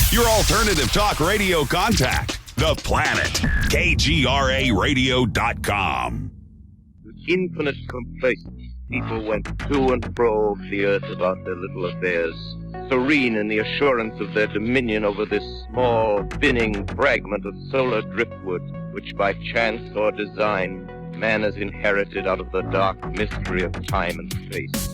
Your alternative talk radio contact. The Planet. KGRAradio.com. With infinite complacence, people went to and fro of the earth about their little affairs, serene in the assurance of their dominion over this small, spinning fragment of solar driftwood, which by chance or design, man has inherited out of the dark mystery of time and space.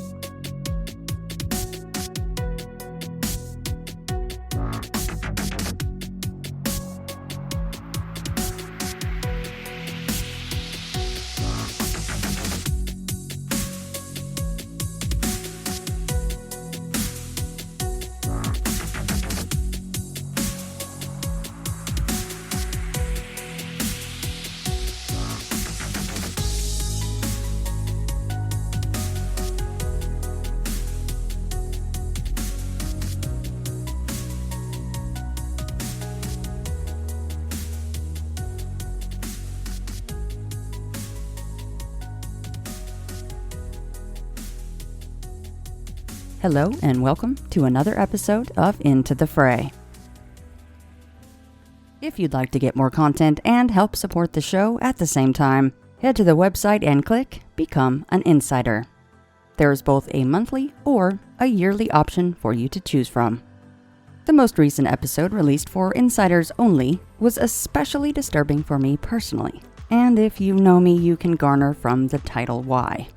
Hello and welcome to another episode of Into the Fray. If you'd like to get more content and help support the show at the same time, head to the website and click Become an Insider. There is both a monthly or a yearly option for you to choose from. The most recent episode released for insiders only was especially disturbing for me personally, and if you know me, you can garner from the title why.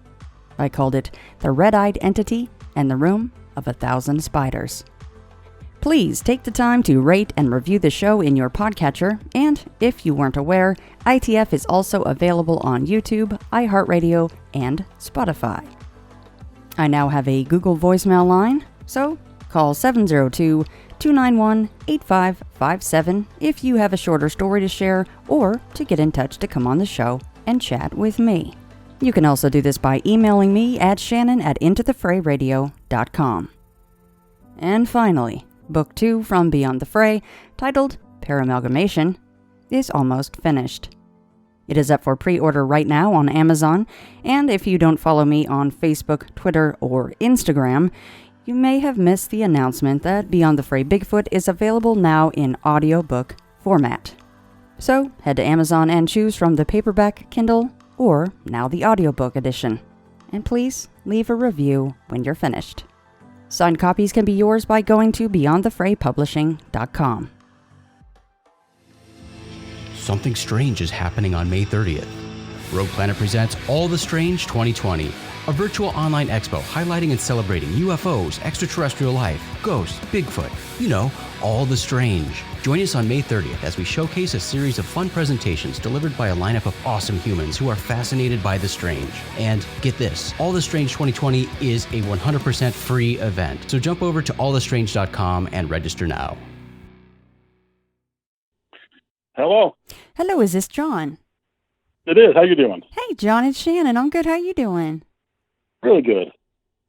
I called it The Red-Eyed Entity and the Room of 1,000 Spiders. Please take the time to rate and review the show in your podcatcher, and if you weren't aware, iTF is also available on YouTube, iHeartRadio, and Spotify. I now have a Google voicemail line, so call 702-291-8557 if you have a shorter story to share or to get in touch to come on the show and chat with me. You can also do this by emailing me at shannon@intothefrayradio.com. And finally, Book 2 from Beyond the Fray, titled PARAMALGAMATION, is almost finished. It is up for pre-order right now on Amazon, and if you don't follow me on Facebook, Twitter, or Instagram, you may have missed the announcement that Beyond the Fray Bigfoot is available now in audiobook format. So, head to Amazon and choose from the paperback, Kindle, or now the audiobook edition. And please leave a review when you're finished. Signed copies can be yours by going to beyondthefraypublishing.com. Something strange is happening on May 30th. Rogue Planet presents All the Strange 2020, a virtual online expo highlighting and celebrating UFOs, extraterrestrial life, ghosts, Bigfoot, all the strange. Join us on May 30th as we showcase a series of fun presentations delivered by a lineup of awesome humans who are fascinated by the strange. And get this, All the Strange 2020 is a 100% free event. So jump over to allthestrange.com and register now. Hello. Hello, is this John? It is. How you doing? Hey, John, it's Shannon. I'm good. How you doing? Really good.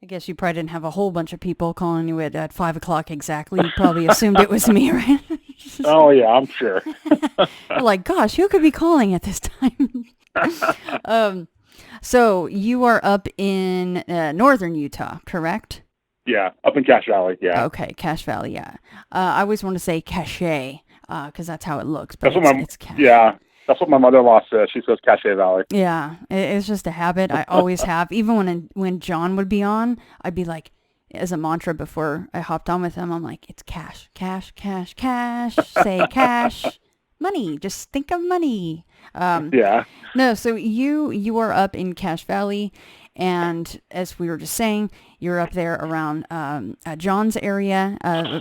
I guess you probably didn't have a whole bunch of people calling you at 5 o'clock exactly. You probably assumed it was me, right? Oh, yeah, I'm sure. You're like, gosh, who could be calling at this time? So you are up in northern Utah, correct? Yeah, up in Cache Valley, yeah. Okay, Cache Valley, yeah. I always want to say Cache, because that's how it looks, but it's Cache. Yeah, that's what my mother-in-law says. She says Cache Valley. Yeah, it's just a habit. I always have. Even when John would be on, I'd be like, as a mantra before I hopped on with him, I'm like, it's cash, cash, cash, cash. Say cash, money. Just think of money. Yeah. No, so you are up in Cache Valley, and as we were just saying, you're up there around John's area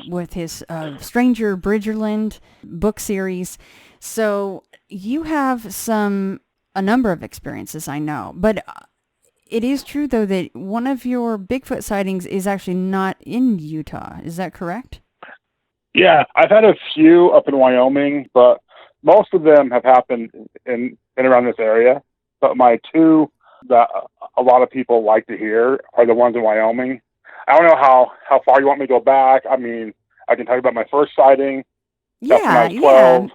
with his Stranger Bridgerland book series. So you have a number of experiences, I know, but it is true, though, that one of your Bigfoot sightings is actually not in Utah. Is that correct? Yeah, I've had a few up in Wyoming, but most of them have happened in around this area. But my two that a lot of people like to hear are the ones in Wyoming. I don't know how far you want me to go back. I mean, I can tell you about my first sighting. Yeah.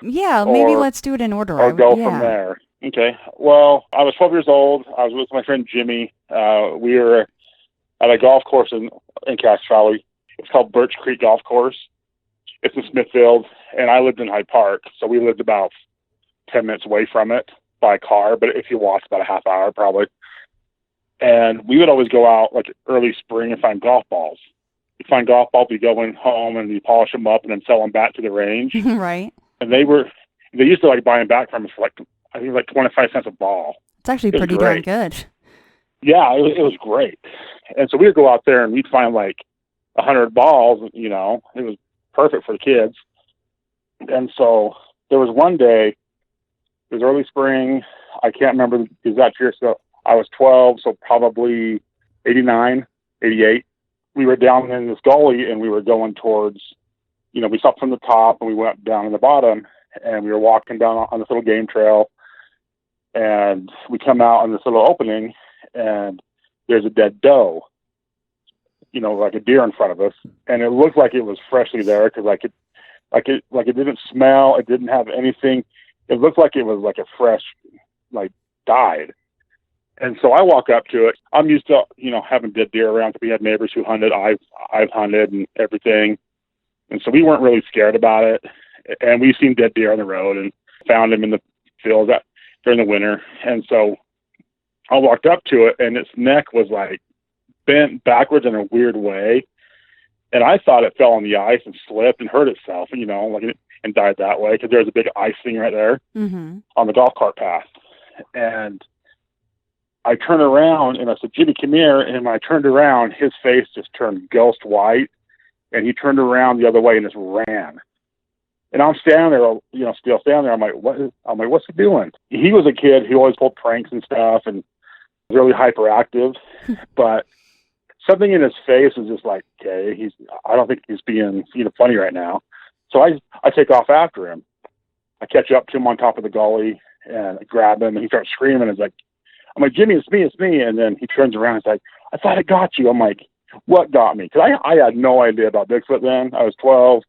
Maybe let's do it in order. Or go from there. Okay. Well, I was 12 years old. I was with my friend Jimmy. We were at a golf course in Cache Valley. It's called Birch Creek Golf Course. It's in Smithfield, and I lived in Hyde Park, so we lived about 10 minutes away from it by car, but if you walked about a half hour probably. And we would always go out like early spring and find golf balls. We'd find golf balls, we'd go in home and we polish them up and then sell them back to the range. Right. And they used to like buy them back from us for like, I think like 25 cents a ball. It's actually pretty darn good. Yeah, it was great. And so we would go out there and we'd find like 100 balls, you know, it was perfect for the kids. And so there was one day, it was early spring. I can't remember the exact year. So I was 12, so probably 89, 88. We were down in this gully and we were going towards, you know, we stopped from the top and we went down in the bottom and we were walking down on this little game trail. And we come out on this little opening and there's a dead doe, you know, like a deer in front of us. And it looked like it was freshly there because it didn't smell. It didn't have anything. It looked like it was like a fresh, like died. And so I walk up to it. I'm used to, you know, having dead deer around because we had neighbors who hunted. I've hunted and everything. And so we weren't really scared about it. And we've seen dead deer on the road and found them in the fields during the winter. And so I walked up to it and its neck was like bent backwards in a weird way. And I thought it fell on the ice and slipped and hurt itself, you know, like, and died that way because there's a big ice thing right there on the golf cart path. And I turned around and I said, Jimmy, come here. And when I turned around, his face just turned ghost white. And he turned around the other way and just ran. And I'm standing there, you know, still standing there. I'm like, what's he doing? He was a kid who always pulled pranks and stuff and was really hyperactive. But something in his face was just like, okay, I don't think he's being, you know, funny right now. So I take off after him. I catch up to him on top of the gully and I grab him and he starts screaming. I'm like, Jimmy, it's me. And then he turns around and he's like, I thought I got you. I'm like, what got me? Because I had no idea about Bigfoot then. I was 12,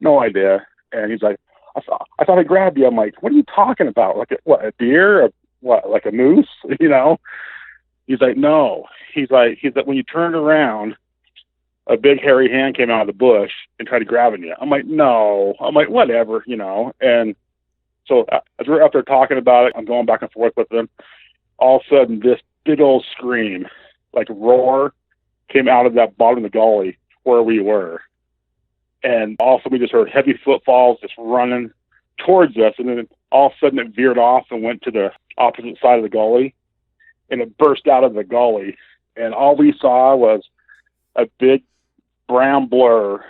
no idea. And he's like, I thought I grabbed you. I'm like, what are you talking about? Like, what, a deer? Like a moose? You know? He's like, no. He's like, when you turned around, a big hairy hand came out of the bush and tried to grab you. I'm like, no. I'm like, whatever, you know? And so as we're up there talking about it, I'm going back and forth with them. All of a sudden, this big old scream, like roar, came out of that bottom of the gully where we were. And also we just heard heavy footfalls just running towards us. And then all of a sudden it veered off and went to the opposite side of the gully. And it burst out of the gully. And all we saw was a big brown blur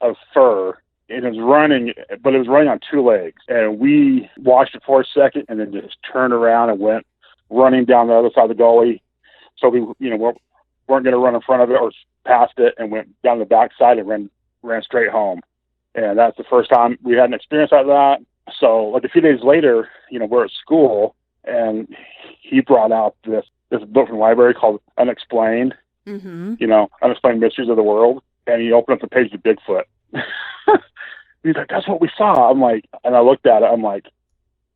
of fur. And it was running, but it was running on two legs. And we watched it for a second and then just turned around and went running down the other side of the gully. So we, you know, weren't going to run in front of it or past it, and went down the back side and ran straight home. And that's the first time we had an experience like that. So like a few days later, you know, we're at school and he brought out this book from the library called Unexplained, you know, Unexplained Mysteries of the World. And he opened up the page to Bigfoot. He's like, that's what we saw. I'm like, and I looked at it. I'm like,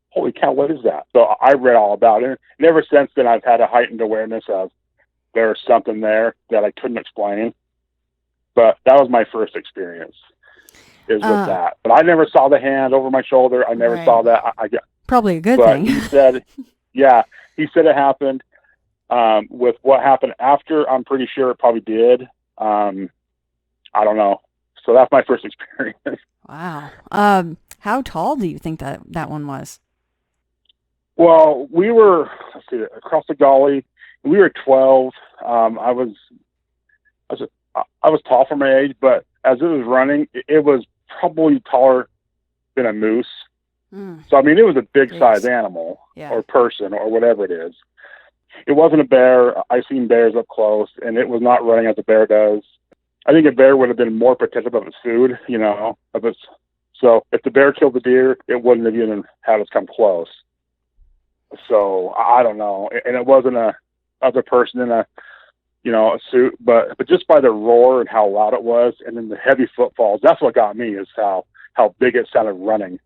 holy cow, what is that? So I read all about it. And ever since then, I've had a heightened awareness of there's something there that I couldn't explain. But that was my first experience is with that. But I never saw the hand over my shoulder. I never saw that. I probably a good but thing. He said it happened. With what happened after, I'm pretty sure it probably did. I don't know. So that's my first experience. Wow. How tall do you think that one was? Well, we were, across the gully. We were 12. I was tall for my age, but as it was running, it was probably taller than a moose. So, I mean, it was a big size animal or person or whatever it is. It wasn't a bear. I've seen bears up close, and it was not running as a bear does. I think a bear would have been more protective of its food, you know, so if the bear killed the deer, it wouldn't have even had us come close. So I don't know. And it wasn't a other person in a suit, but just by the roar and how loud it was, and then the heavy footfalls, that's what got me, is how big it sounded running.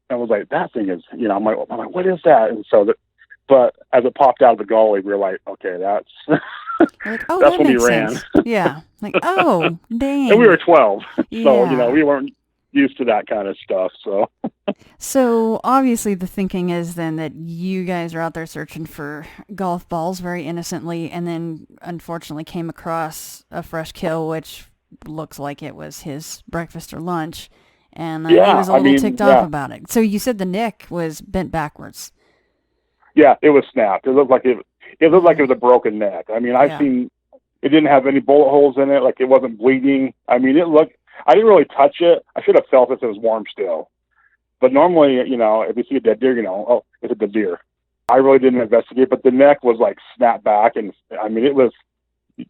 And I was like, that thing is, you know, I'm like, what is that? And so but as it popped out of the gully, we were like, okay, that's like, oh, that's that when we makes ran. sense. Yeah. Like, oh, dang. And we were 12. Yeah. So, you know, we weren't used to that kind of stuff. So obviously the thinking is then that you guys are out there searching for golf balls very innocently, and then unfortunately came across a fresh kill, which looks like it was his breakfast or lunch, and he was a little ticked off about it. So you said the neck was bent backwards. Yeah, it was snapped. It looked like it was a broken neck. I mean, I've seen it didn't have any bullet holes in it. Like, it wasn't bleeding. I mean, I didn't really touch it. I should have felt it if it was warm still. But normally, if you see a dead deer, oh, it's a dead deer. I really didn't investigate, but the neck was like snapped back. And I mean, it was,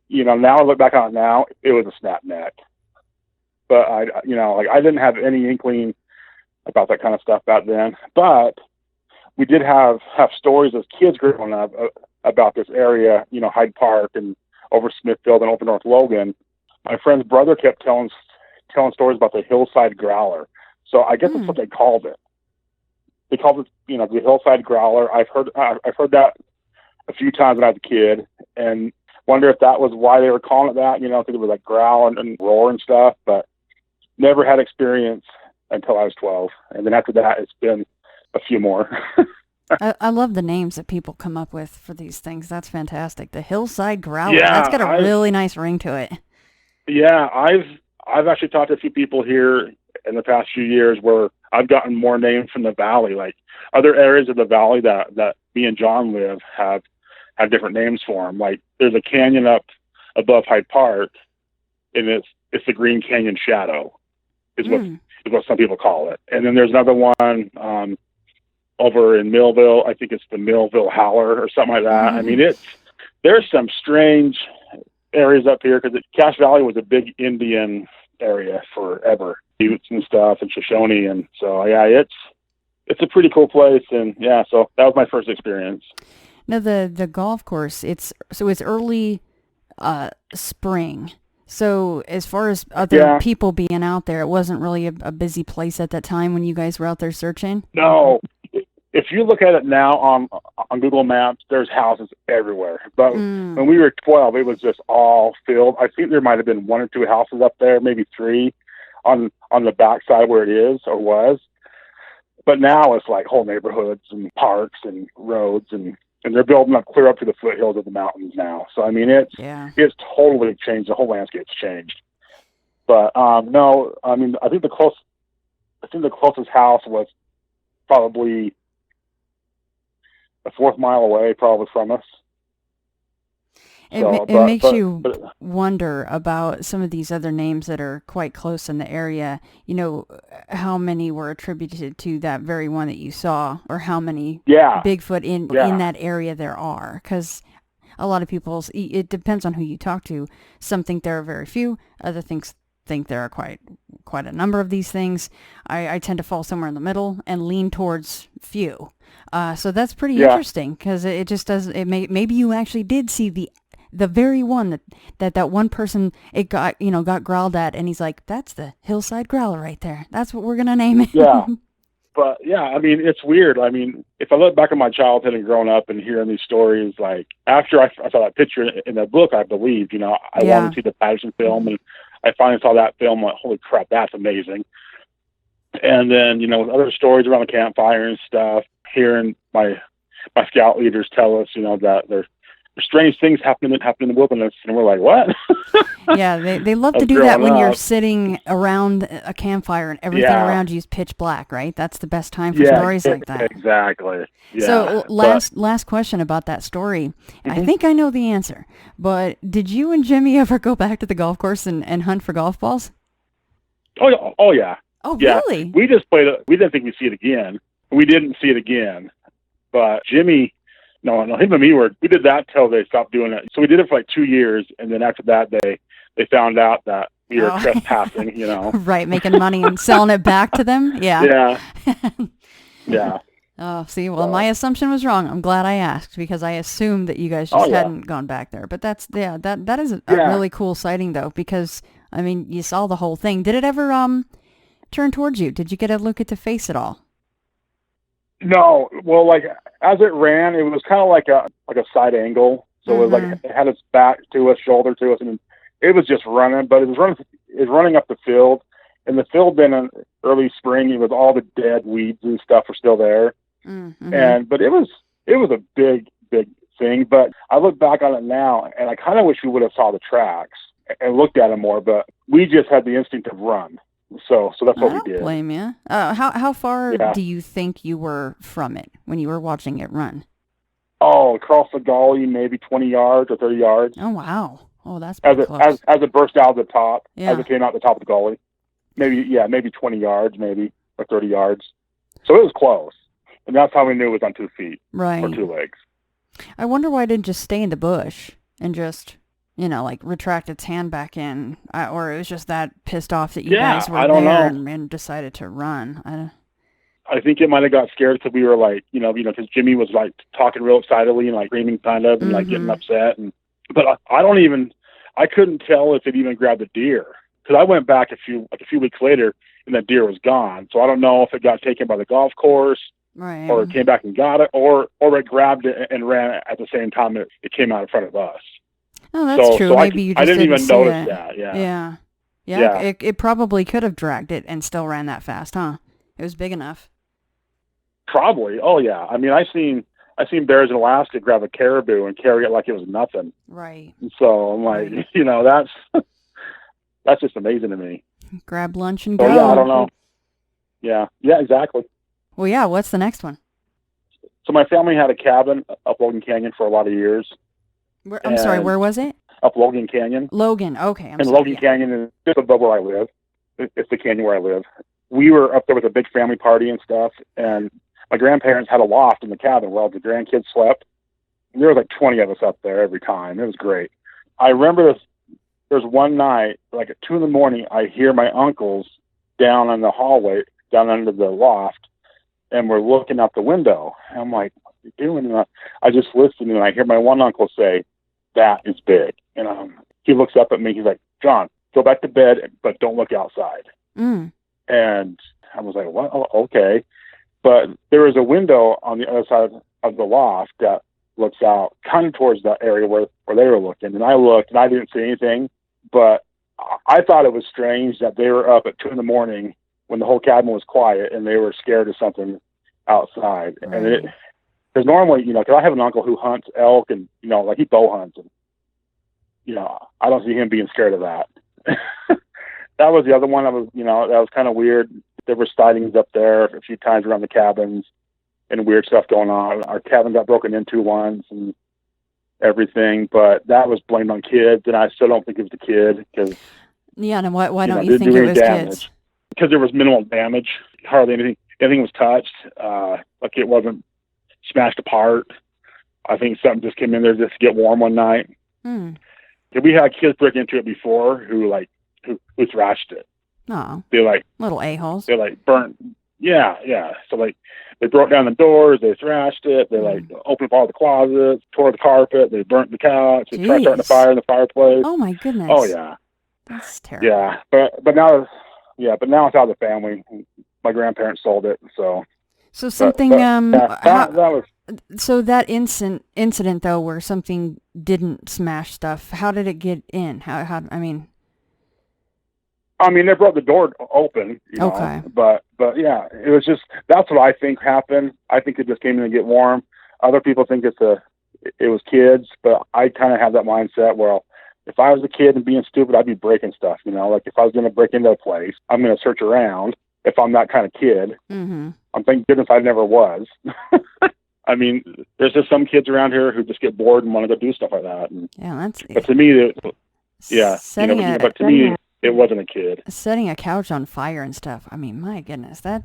now I look back on it now, it was a snap neck. But I didn't have any inkling about that kind of stuff back then. But we did have stories as kids growing up about this area, Hyde Park and over Smithfield and over North Logan. My friend's brother kept telling stories about the Hillside Growler. So I guess that's what they called it. They called it, the Hillside Growler. I've heard that a few times when I was a kid, and wonder if that was why they were calling it that, because it was like growl and roar and stuff, but never had experience until I was 12. And then after that, it's been a few more. I love the names that people come up with for these things. That's fantastic. The Hillside Growler. Yeah, that's got a really nice ring to it. Yeah, I've actually talked to a few people here in the past few years where I've gotten more names from the valley. Like, other areas of the valley that me and John live have different names for them. Like, there's a canyon up above Hyde Park, and it's the Green Canyon Shadow, is what some people call it. And then there's another one over in Millville. I think it's the Millville Howler or something like that. I mean, there's some strange areas up here, because Cache Valley was a big Indian area forever, Utes and stuff, and Shoshone, and so it's a pretty cool place. And so that was my first experience. Now the golf course, it's early spring. So as far as other people being out there, it wasn't really a busy place at that time when you guys were out there searching? No. If you look at it now on Google Maps, there's houses everywhere. But when we were 12, it was just all filled. I think there might have been 1 or 2 houses up there, maybe 3 on the backside where it is or was. But now it's like whole neighborhoods and parks and roads, and they're building up clear up to the foothills of the mountains now. So I mean, it's totally changed. The whole landscape's changed. But no, I mean, I think the closest house was probably a 4th mile away, probably from us. It makes you wonder about some of these other names that are quite close in the area. How many were attributed to that very one that you saw, or how many Bigfoot in that area there are? Because a lot of people, it depends on who you talk to. Some think there are very few. Other think there are quite a number of these things. I tend to fall somewhere in the middle and lean towards few. So that's pretty interesting, because it just does. Maybe you actually did see the very one that one person got growled at, and he's like, that's the Hillside Growler right there. That's what we're gonna name it. Yeah, but I mean, it's weird. I mean, if I look back at my childhood and growing up and hearing these stories, like after I saw that picture in that book, I believed. I wanted to see the Patterson film, and I finally saw that film. Like, holy crap, that's amazing. And then with other stories around the campfire and stuff, hearing my scout leaders tell us, that there's strange things happening in the wilderness, and we're like, what? Yeah, they love to do that when you're sitting around a campfire and everything around you is pitch black, right? That's the best time for stories like that. Exactly. Yeah. So last question about that story. I think I know the answer, but did you and Jimmy ever go back to the golf course and hunt for golf balls? Oh yeah. Oh, really? We just played it. We didn't think we'd see it again. We didn't see it again. But Jimmy, no, him and me we did that till they stopped doing it. So we did it for like 2 years, and then after that, they found out that we were trespassing. Right, making money and selling it back to them. Yeah. Yeah. Oh, see, well, my assumption was wrong. I'm glad I asked, because I assumed that you guys just hadn't gone back there. But that is a really cool sighting, though, because I mean, you saw the whole thing. Did it ever turn towards you? Did you get a look at the face at all? No. Well, like as it ran, it was kind of like a side angle. So it was like it had its back to us, shoulder to us, and it was just running. But it was running up the field, and the field then early spring. It was all the dead weeds and stuff were still there. Mm-hmm. But it was a big thing. But I look back on it now, and I kind of wish we would have saw the tracks and looked at them more. But we just had the instinct of run. So that's what we did. I don't blame you. How far do you think you were from it when you were watching it run? Oh, across the gully, maybe 20 yards or 30 yards. Oh, wow. Oh, that's pretty close. As it burst out of the top, as it came out the top of the gully. Maybe 20 yards, or 30 yards. So it was close. And that's how we knew it was on 2 feet. Right. Or 2 legs. I wonder why it didn't just stay in the bush and just, like retract its hand back in. Or it was just that pissed off that you guys were there and decided to run. I think it might have got scared because we were like, because Jimmy was like talking real excitedly and like screaming kind of and like getting upset. But I couldn't tell if it even grabbed a deer because I went back a few weeks later and that deer was gone. So I don't know if it got taken by the golf course or it came back and got it or it grabbed it and ran at the same time it came out in front of us. Oh, that's true. Maybe you just didn't even notice that. Yeah. Yeah. It probably could have dragged it and still ran that fast, huh? It was big enough. Probably. Oh yeah. I mean, I seen bears in Alaska grab a caribou and carry it like it was nothing. Right. And so I'm like, that's just amazing to me. Grab lunch and go. Yeah, I don't know. Yeah, exactly. Well, yeah. What's the next one? So my family had a cabin up Logan Canyon for a lot of years. I'm sorry. Where was it? Up Logan Canyon. Logan. Okay. Logan Canyon is just above where I live. It's the canyon where I live. We were up there with a big family party and stuff, and my grandparents had a loft in the cabin where all the grandkids slept. And there was like 20 of us up there every time. It was great. I remember there's one night, like at 2 a.m, I hear my uncles down in the hallway, down under the loft, and we're looking out the window. And I'm like, what are you doing? And I just listened, and I hear my one uncle say, "That is big." And he looks up at me. He's like, "John, go back to bed, but don't look outside." And I was like, "What? Oh, okay." But there was a window on the other side of the loft that looks out kind of towards that area where they were looking. And I looked, and I didn't see anything. But I thought it was strange that they were up at 2 a.m. when the whole cabin was quiet, and they were scared of something outside. Right. And because normally, because I have an uncle who hunts elk and, like he bow hunts. And, I don't see him being scared of that. That was the other one that was kind of weird. There were sightings up there a few times around the cabins and weird stuff going on. Our cabin got broken into once and everything, but that was blamed on kids, and I still don't think it was the kid. And why don't you think it was kids? Because there was minimal damage. Hardly anything was touched. Like it wasn't smashed apart. I think something just came in there just to get warm one night. We had kids break into it before who thrashed it. Oh, they're like little a-holes. They're like burnt. Yeah. So like they broke down the doors, they thrashed it, they opened up all the closets, tore the carpet, they burnt the couch, they tried starting a fire in the fireplace. Oh my goodness. Oh yeah. That's terrible. Yeah, but now it's out of the family. My grandparents sold it, so. So something that was. So that incident though, where something didn't smash stuff, how did it get in? How I mean, they brought the door open, okay. But yeah, it was just, that's what I think happened. I think it just came in to get warm. Other people think it was kids, but I kind of have that mindset where if I was a kid and being stupid, I'd be breaking stuff, like if I was going to break into a place, I'm going to search around if I'm that kind of kid. Mm-hmm. I'm thank goodness I never was. I mean, there's just some kids around here who just get bored and want to go do stuff like that. And, but to me, but to me, it wasn't a kid. Setting a couch on fire and stuff. I mean, my goodness, those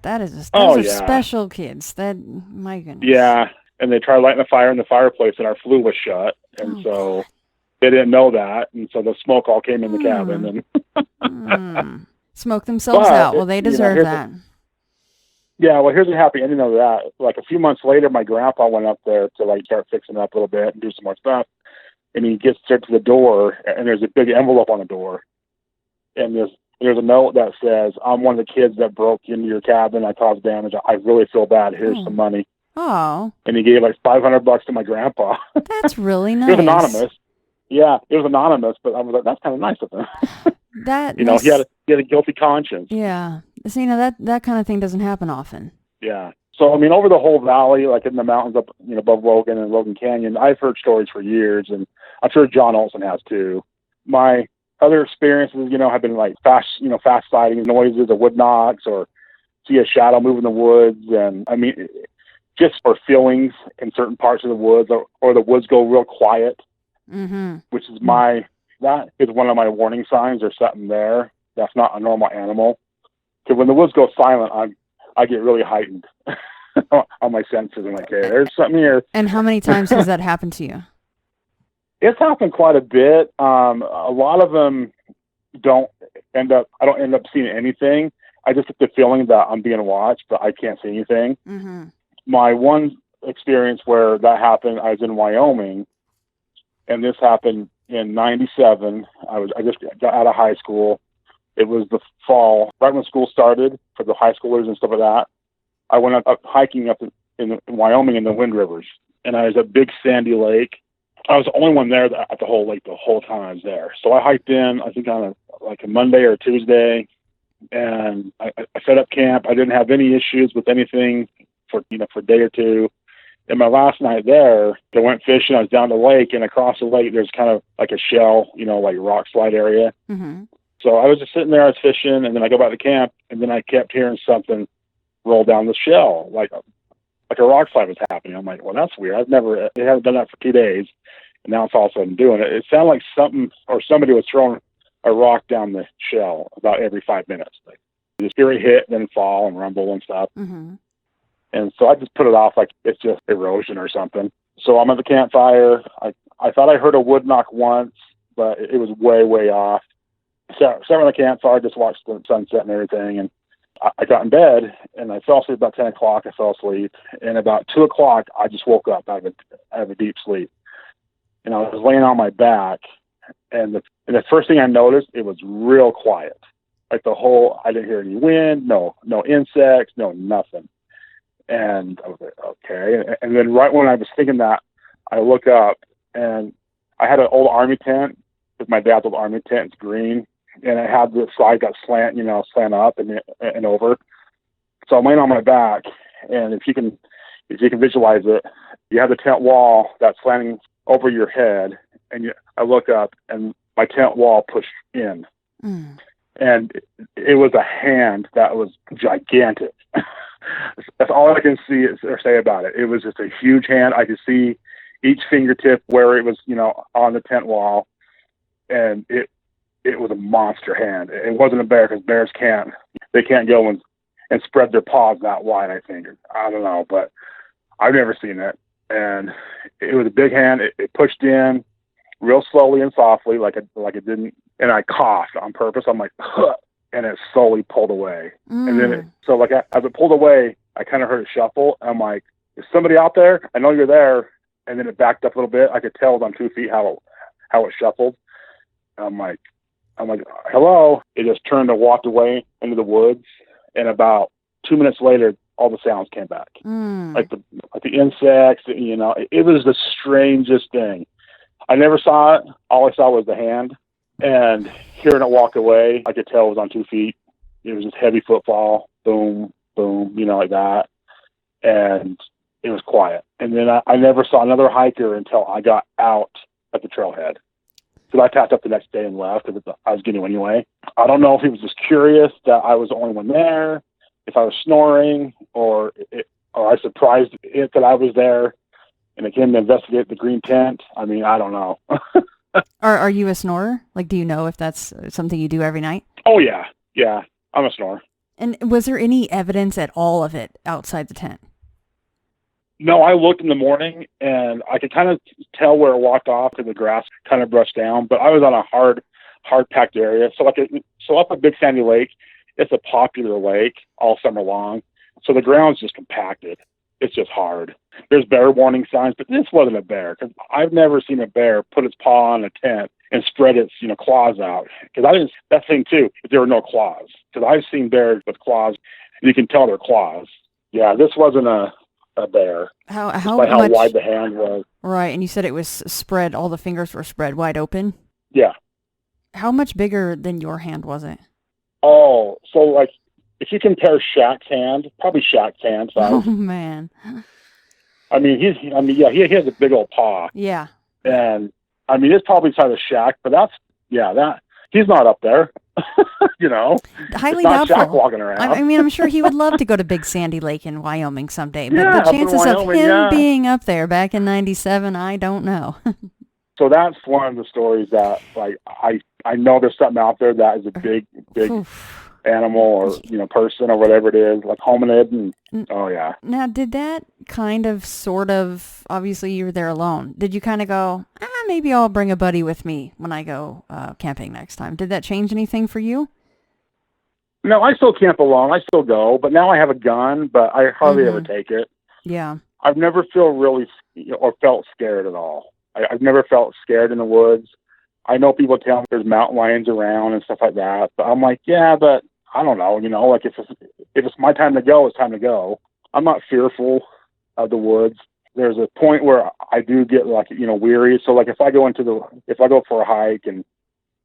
are special kids. My goodness. Yeah, and they tried lighting a fire in the fireplace, and our flue was shut, and so they didn't know that, and so the smoke all came in the cabin and smoked themselves out. Well, they deserve that. Here's a happy ending of that. Like a few months later, my grandpa went up there to start fixing it up a little bit and do some more stuff, and he gets to the door, and there's a big envelope on the door. And there's a note that says, "I'm one of the kids that broke into your cabin. I caused damage. I really feel bad. Here's some money." Oh. And he gave like $500 to my grandpa. That's really nice. It was anonymous. Yeah, it was anonymous, but I was like, that's kind of nice of him. That he had a guilty conscience. Yeah. So, that kind of thing doesn't happen often. Yeah. So, over the whole valley, like in the mountains up, above Logan and Logan Canyon, I've heard stories for years, and I'm sure John Olson has too. My other experiences, have been like fast sightings, noises, or wood knocks, or see a shadow move in the woods. And just for feelings in certain parts of the woods, or the woods go real quiet, which is that is one of my warning signs. There's something there that's not a normal animal. Because when the woods go silent, I get really heightened on my senses. I'm like, okay, there's something here. And how many times has that happened to you? It's happened quite a bit. A lot of them I don't end up seeing anything. I just get the feeling that I'm being watched, but I can't see anything. Mm-hmm. My one experience where that happened, I was in Wyoming, and this happened in '97. I just got out of high school. It was the fall, right when school started for the high schoolers and stuff like that. I went up hiking up in Wyoming in the Wind Rivers, and I was at Big Sandy Lake. I was the only one there at the whole lake the whole time I was there. So I hiked in, I think on a Monday or a Tuesday, and I set up camp. I didn't have any issues with anything for a day or two. And my last night there, I went fishing. I was down the lake, and across the lake, there's kind of like a shell, like rock slide area. Mm-hmm. So I was just sitting there, I was fishing, and then I go back to camp, and then I kept hearing something roll down the shell, like a rock slide was happening. I'm like, well, that's weird. I haven't done that for 2 days, and now it's all of a sudden doing it. It sounded like something or somebody was throwing a rock down the shell about every 5 minutes. Like, just hear it hit, then fall and rumble and stuff. Mm-hmm. And so I just put it off like it's just erosion or something. So I'm at the campfire. I thought I heard a wood knock once, but it was way, way off. So sat on the campfire, just watched the sunset and everything, and I got in bed, and I fell asleep about 10 o'clock. I fell asleep, and about 2 o'clock, I just woke up out of a deep sleep. And I was laying on my back, and the first thing I noticed, it was real quiet. Like I didn't hear any wind, no insects, no nothing. And I was like, okay. And then right when I was thinking that, I look up, and I had an old army tent. With my dad's old army tent. It's green, and it had the side got slant up and over. So I'm laying on my back, and if you can visualize it, you have the tent wall that's slanting over your head, and I look up, and my tent wall pushed in, and it was a hand that was gigantic. That's all I can see or say about it. It was just a huge hand. I could see each fingertip where it was, on the tent wall. And it was a monster hand. It wasn't a bear, because bears can't go and spread their paws that wide, I think. I don't know, but I've never seen it. And it was a big hand. It pushed in real slowly and softly, like it didn't. And I coughed on purpose. I'm like, huh, and it slowly pulled away. And then as it pulled away, I kind of heard it shuffle. I'm like, is somebody out there? I know you're there. And then it backed up a little bit. I could tell it was on 2 feet how it shuffled. I'm like, hello. It just turned and walked away into the woods. And about 2 minutes later, all the sounds came back. Like the insects, it was the strangest thing. I never saw it. All I saw was the hand, and hearing it walk away, I could tell it was on 2 feet. It was just heavy footfall, boom, boom, like that. And it was quiet. And then I never saw another hiker until I got out at the trailhead. So I packed up the next day and left, because I was getting anyway. I don't know if he was just curious that I was the only one there, if I was snoring, or I surprised it that I was there, and it came to investigate the green tent. I don't know. Are you a snorer? Like, do you know if that's something you do every night? Oh, yeah. Yeah, I'm a snorer. And was there any evidence at all of it outside the tent? No, I looked in the morning, and I could kind of tell where it walked off, because the grass kind of brushed down. But I was on a hard-packed area. So up at Big Sandy Lake, it's a popular lake all summer long. So the ground's just compacted. It's just hard. There's bear warning signs, but this wasn't a bear, because I've never seen a bear put its paw on a tent and spread its claws out. Because I didn't. That thing too. There were no claws. Because I've seen bears with claws. You can tell they're claws. Yeah, this wasn't a bear. How wide the hand was. Right, and you said it was spread. All the fingers were spread wide open. Yeah. How much bigger than your hand was it? Oh, so like if you compare Shaq's hand, probably Shaq's hand size. Oh man. I mean, he has a big old paw. Yeah. And I mean, it's probably size of Shaq, but that he's not up there. You know, highly it's not doubtful. Shaq walking around. I mean, I'm sure he would love to go to Big Sandy Lake in Wyoming someday, but yeah, the chances Wyoming, of him being up there back in '97, I don't know. So that's one of the stories that, like, I know there's something out there that is a big animal or, person or whatever it is, like hominid. And, oh, yeah. Now, did that kind of, sort of, obviously you were there alone. Did you kind of go, maybe I'll bring a buddy with me when I go camping next time? Did that change anything for you? No, I still camp alone. I still go, but now I have a gun, but I hardly ever take it. Yeah. I've never felt scared at all. I've never felt scared in the woods. I know people tell me there's mountain lions around and stuff like that, but I'm like, yeah, but I don't know, like if it's my time to go, it's time to go. I'm not fearful of the woods. There's a point where I do get weary. So like if I go for a hike and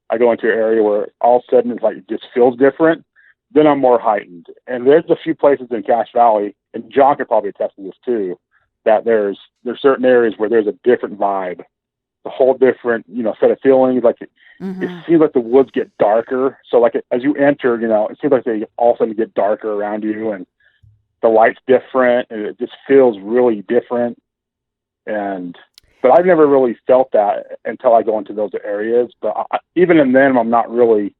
I go into an area where all of a sudden it's like, it just feels different, then I'm more heightened. And there's a few places in Cache Valley, and John could probably attest to this too, that there's certain areas where there's a different vibe, a whole different, set of feelings. Like it seems like the woods get darker. So like as you enter, it seems like they all of a sudden get darker around you, and the light's different, and it just feels really different. But I've never really felt that until I go into those areas. But even in them, I'm not really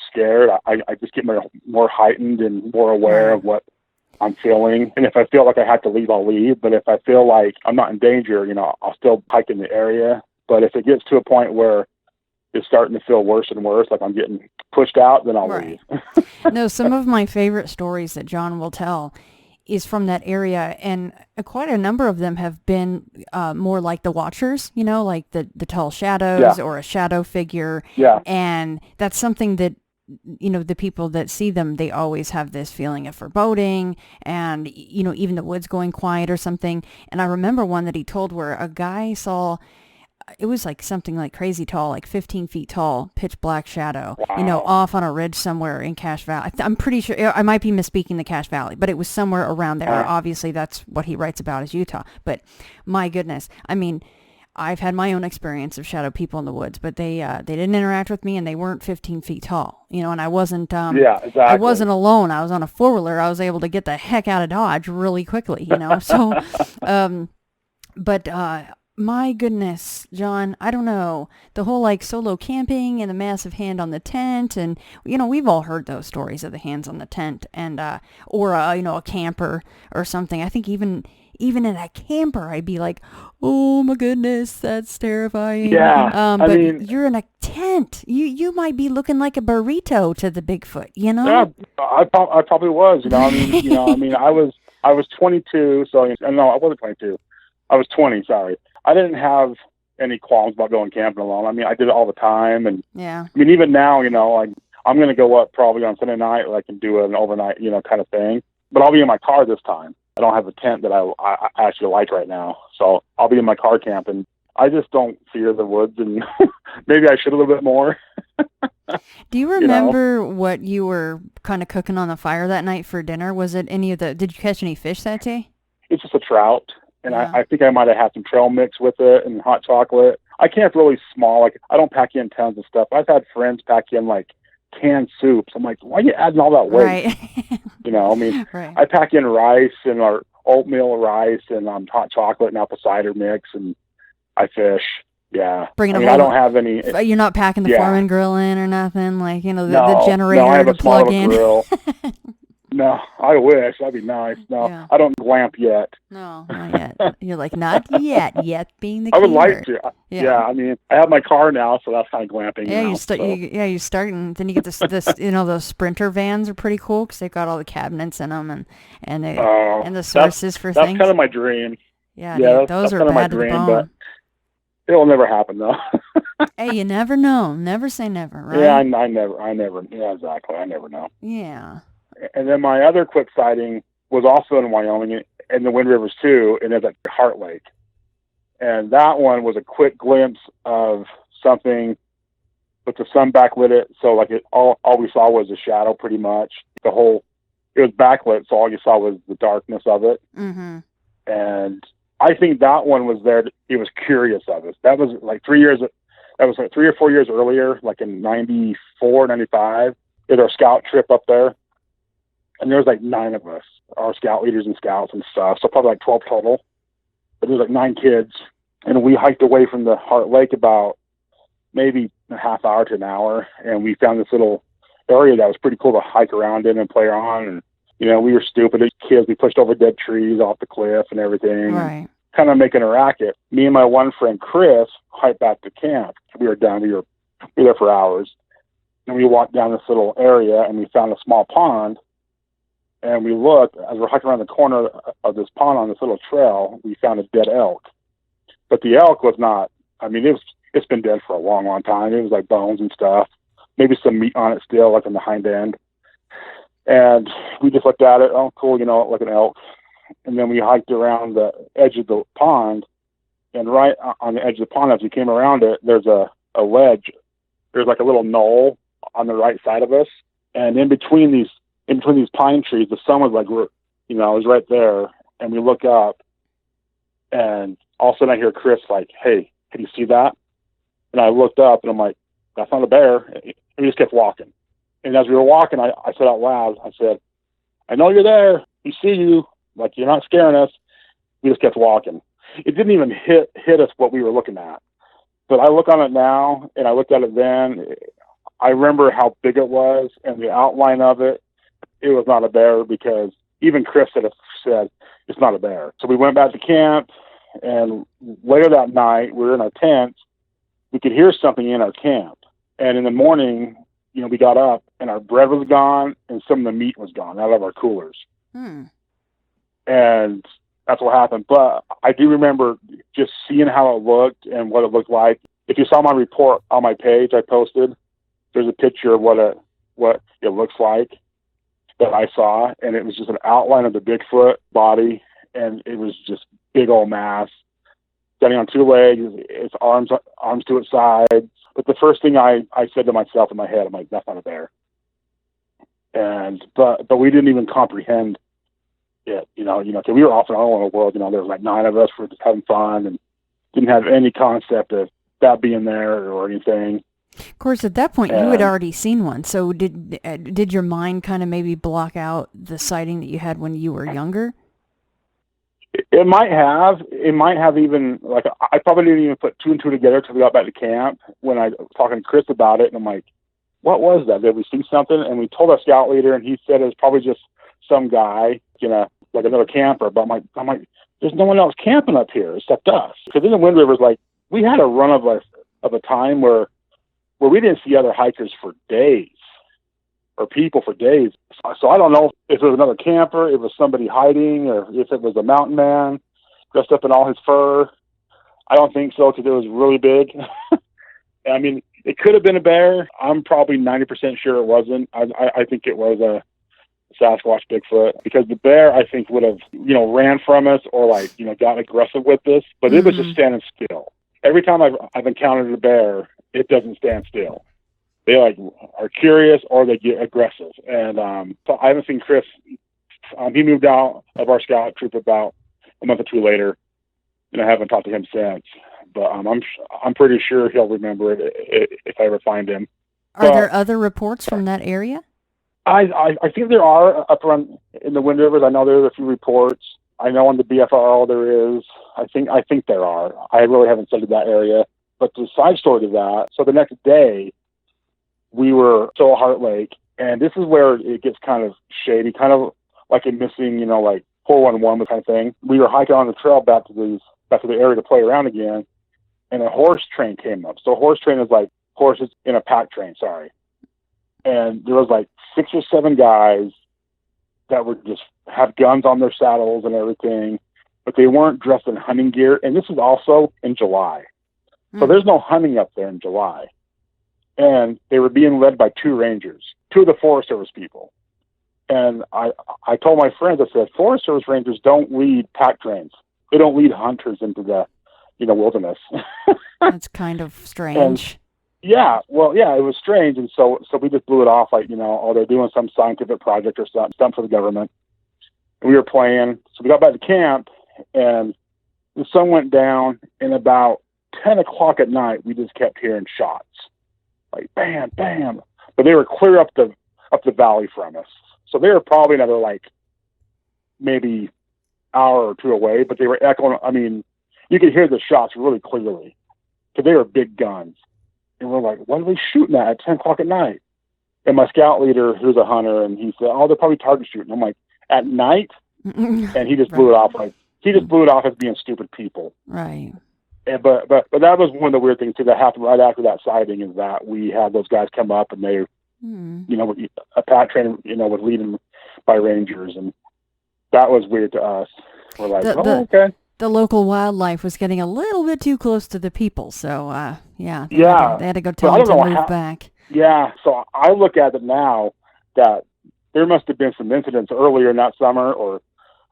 scared. I just get more heightened and more aware of what I'm feeling. And if I feel like I have to leave, I'll leave. But if I feel like I'm not in danger, I'll still hike in the area. But if it gets to a point where it's starting to feel worse and worse, like I'm getting pushed out, then I'll leave. No, some of my favorite stories that John will tell is from that area, and quite a number of them have been more like the watchers, like the tall shadows or a shadow figure. Yeah. And that's something that, the people that see them, they always have this feeling of foreboding and, even the woods going quiet or something. And I remember one that he told where a guy saw, it was like something like crazy tall, like 15 feet tall, pitch black shadow, off on a ridge somewhere in Cache Valley. I'm pretty sure, I might be misspeaking the Cache Valley, but it was somewhere around there. Obviously, that's what he writes about is Utah. But my goodness, I mean, I've had my own experience of shadow people in the woods, but they didn't interact with me, and they weren't 15 feet tall, and I wasn't, exactly. I wasn't alone. I was on a four-wheeler. I was able to get the heck out of Dodge really quickly, so, my goodness, John, I don't know, the whole like solo camping and the massive hand on the tent, and we've all heard those stories of the hands on the tent, and or a camper or something. I think even in a camper, I'd be like, oh my goodness, that's terrifying. Yeah, but you're in a tent. You might be looking like a burrito to the Bigfoot. Yeah, I probably was. I was 22, so no, I wasn't 22. I was 20. Sorry. I didn't have any qualms about going camping alone. I mean, I did it all the time. And yeah, I mean, even now, I'm going to go up probably on Sunday night, like, and do an overnight, kind of thing. But I'll be in my car this time. I don't have a tent that I actually like right now. So I'll be in my car camping. I just don't fear the woods, and maybe I should a little bit more. Do you remember what you were kind of cooking on the fire that night for dinner? Was it did you catch any fish that day? It's just a trout. And I think I might have had some trail mix with it and hot chocolate. I camp really small. Like, I don't pack in tons of stuff. I've had friends pack in, like, canned soups. I'm like, why are you adding all that weight? Right. Right. I pack in rice and our oatmeal rice and hot chocolate and apple cider mix, and I fish. Yeah. I don't have any. You're not packing the Foreman grill in or nothing? Like, the generator I have to plug in? Grill. No, I wish. That'd be nice. No, I don't glamp yet. No, not yet. You're like, not yet being the key I would like word. to. Yeah, I mean, I have my car now, so that's kind of glamping. Yeah, now, you start, and then you get this, those Sprinter vans are pretty cool because they've got all the cabinets in them and the sources for things. That's kind of my dream. Yeah, those are bad to the bone. But it'll never happen, though. Hey, you never know. Never say never, right? Yeah, I never. Yeah, exactly. I never know. Yeah. And then my other quick sighting was also in Wyoming, in the Wind Rivers too, and it's at Heart Lake. And that one was a quick glimpse of something but the sun backlit it, so like all we saw was a shadow pretty much. It was backlit, so all you saw was the darkness of it. Mm-hmm. And I think that one was there. It was curious of us. That was like 3 years. That was like 3 or 4 years earlier, like in 94, 95. Did our scout trip up there, and there was like 9 of us, our scout leaders and scouts and stuff. So probably like 12 total. But there was like 9 kids, and we hiked away from the Heart Lake about maybe a half hour to an hour, and we found this little area that was pretty cool to hike around in and play on. And we were stupid as kids. We pushed over dead trees off the cliff and everything. Right. Kind of making a racket. Me and my one friend Chris hiked back to camp. We were done. We were there for hours, and we walked down this little area, and we found a small pond. And we looked as we're hiking around the corner of this pond on this little trail. We found a dead elk, but the elk was not. I mean, it's been dead for a long, long time. It was like bones and stuff, maybe some meat on it still, like on the hind end. And we just looked at it. Oh, cool, like an elk. And then we hiked around the edge of the pond, and right on the edge of the pond, as we came around it, there's a ledge. There's like a little knoll on the right side of us, and in between these pine trees, the sun was like, it was right there. And we look up, and all of a sudden I hear Chris like, "Hey, can you see that?" And I looked up, and I'm like, "That's not a bear." And we just kept walking. And as we were walking, I said out loud, I said, "I know you're there. We see you. Like, you're not scaring us." We just kept walking. It didn't even hit us what we were looking at. But I look on it now, and I looked at it then. I remember how big it was and the outline of it. It was not a bear, because even Chris said it's not a bear. So we went back to camp, and later that night, we were in our tents. We could hear something in our camp. And in the morning, we got up, and our bread was gone, and some of the meat was gone out of our coolers. And that's what happened. But I do remember just seeing how it looked and what it looked like. If you saw my report on my page I posted, there's a picture of what it looks like that I saw, and it was just an outline of the Bigfoot body, and it was just big old mass, standing on 2 legs, its arms to its sides. But the first thing I said to myself in my head, I'm like, "That's not a bear." But we didn't even comprehend it, cause we were off in our own little world. There was like 9 of us, for just having fun, and didn't have any concept of that being there or anything. Of course, at that point, you had already seen one. So did your mind kind of maybe block out the sighting that you had when you were younger? It might have. It might have even, like, I probably didn't even put 2 and 2 together until we got back to camp, when I was talking to Chris about it, and I'm like, "What was that? Did we see something?" And we told our scout leader, and he said it was probably just some guy, like another camper. But I'm like, there's no one else camping up here except us. Because in the Wind River's, like, we had a run of a time where we didn't see other hikers for days, or people for days. So I don't know if it was another camper, if it was somebody hiding, or if it was a mountain man dressed up in all his fur. I don't think so, because it was really big. I mean, it could have been a bear. I'm probably 90% sure it wasn't. I think it was a Sasquatch, Bigfoot, because the bear, I think, would have, ran from us, or got aggressive with us, but it was just standing still. Every time I've encountered a bear, it doesn't stand still. They are curious, or they get aggressive. And so I haven't seen Chris. He moved out of our scout troop about a month or 2 later, and I haven't talked to him since. But I'm pretty sure he'll remember it if I ever find him. Are there other reports from that area? I think there are up around in the Wind Rivers. I know there's a few reports. I know on the BFRL there is. I think there are. I really haven't studied that area. But the side story to that, so the next day, we were at Heart Lake, and this is where it gets kind of shady, kind of like a missing, like 411 kind of thing. We were hiking on the trail back to the area to play around again, and a horse train came up. So a horse train is like horses in a pack train, sorry. And there was like 6 or 7 guys that were just had guns on their saddles and everything, but they weren't dressed in hunting gear. And this is also in July. So there's no hunting up there in July. And they were being led by 2 rangers, 2 of the Forest Service people. And I told my friends, I said, Forest Service rangers don't lead pack trains. They don't lead hunters into the, wilderness. That's kind of strange. Yeah, well, yeah, it was strange, and so we just blew it off like, oh, they're doing some scientific project or something for the government. And we were playing, so we got back to camp, and the sun went down, and about 10 o'clock at night, we just kept hearing shots, like bam, bam, but they were clear up the valley from us, so they were probably another like maybe hour or two away, but they were echoing. I mean, you could hear the shots really clearly because they were big guns. And we're like, what are they shooting at 10 o'clock at night? And my scout leader, who's a hunter, and he said, oh, they're probably target shooting. I'm like, at night? And he just blew it off. Like, he just blew it off as being stupid people. Right. And, but that was one of the weird things too that happened right after that sighting, is that we had those guys come up, and they, a pat train, was leading by rangers, and that was weird to us. We're like, okay. The local wildlife was getting a little bit too close to the people, so they had to go tell them to move back. Yeah, so I look at it now that there must have been some incidents earlier in that summer or